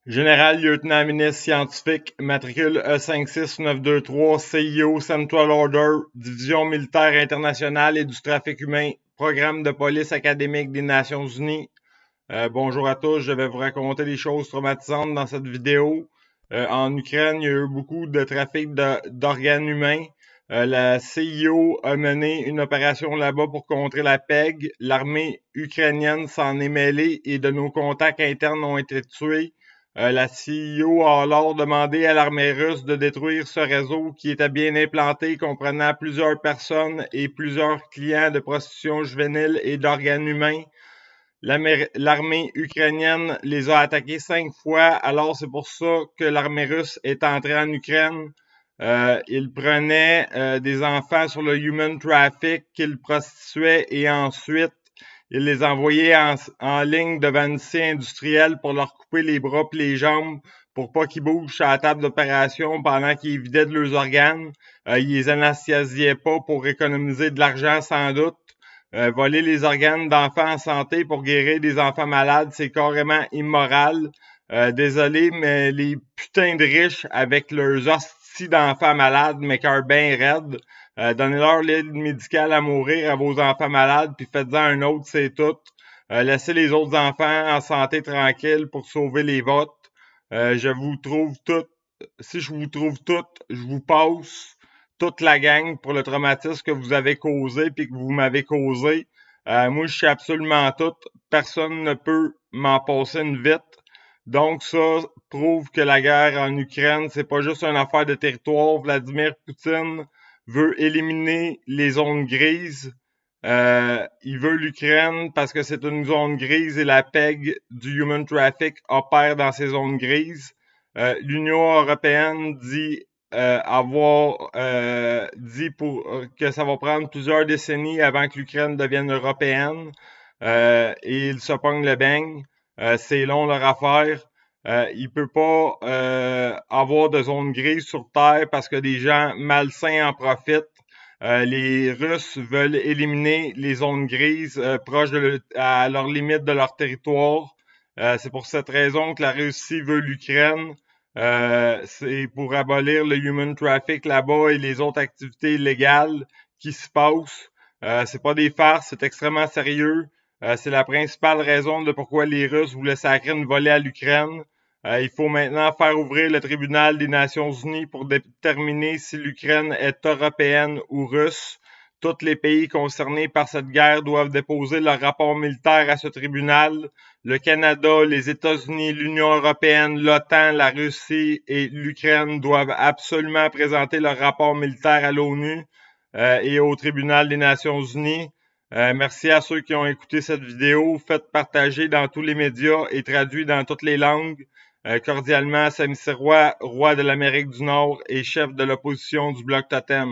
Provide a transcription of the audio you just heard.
Général lieutenant ministre scientifique, matricule E56923, CIO Central Order, Division militaire internationale et du trafic humain, programme de police académique des Nations Unies. Bonjour à tous, je vais vous raconter des choses traumatisantes dans cette vidéo. En Ukraine, il y a eu beaucoup de trafic d'organes humains. La CIO a mené une opération là-bas pour contrer la PEG. L'armée ukrainienne s'en est mêlée et de nos contacts internes ont été tués. La CIO a alors demandé à l'armée russe de détruire ce réseau qui était bien implanté, comprenant plusieurs personnes et plusieurs clients de prostitution juvénile et d'organes humains. L'armée ukrainienne les a attaqués 5 fois, alors c'est pour ça que l'armée russe est entrée en Ukraine. Ils prenaient des enfants sur le human traffic qu'ils prostituaient et ensuite ils les envoyaient en ligne devant une scie industrielle pour leur couper les bras et les jambes pour pas qu'ils bougent à la table d'opération pendant qu'ils vidaient de leurs organes. Ils les anesthésiaient pas pour économiser de l'argent sans doute. Voler les organes d'enfants en santé pour guérir des enfants malades, c'est carrément immoral. Désolé, mais les putains de riches avec leurs hosties d'enfants malades m'écœurent bien raide. Donnez-leur l'aide médicale à mourir à vos enfants malades, puis faites-en un autre, c'est tout. Laissez les autres enfants en santé tranquille pour sauver les vôtres. Je vous trouve toutes. Si je vous trouve toutes, je vous passe toute la gang pour le traumatisme que vous avez causé puis que vous m'avez causé. Moi, je suis absolument tout. Personne ne peut m'en passer une vite. Donc, ça prouve que la guerre en Ukraine, c'est pas juste une affaire de territoire. Vladimir Poutine veut éliminer les zones grises. Il veut l'Ukraine parce que c'est une zone grise et la PEG du human traffic opère dans ces zones grises. L'Union européenne dit avoir dit que ça va prendre plusieurs décennies avant que l'Ukraine devienne européenne et ils se pognent le beigne. C'est long leur affaire. Il peut pas avoir de zone grise sur Terre parce que des gens malsains en profitent. Les Russes veulent éliminer les zones grises proches à leur limite de leur territoire. C'est pour cette raison que la Russie veut l'Ukraine. C'est pour abolir le human traffic là-bas et les autres activités illégales qui se passent. C'est pas des farces, c'est extrêmement sérieux. C'est la principale raison de pourquoi les Russes voulaient sacrer une volée à l'Ukraine. Il faut maintenant faire ouvrir le tribunal des Nations Unies pour déterminer si l'Ukraine est européenne ou russe. Tous les pays concernés par cette guerre doivent déposer leur rapport militaire à ce tribunal. Le Canada, les États-Unis, l'Union européenne, l'OTAN, la Russie et l'Ukraine doivent absolument présenter leur rapport militaire à l'ONU et au tribunal des Nations Unies. Merci à ceux qui ont écouté cette vidéo. Faites partager dans tous les médias et traduit dans toutes les langues. Cordialement, Sami Sirois, roi de l'Amérique du Nord et chef de l'opposition du Bloc Totem.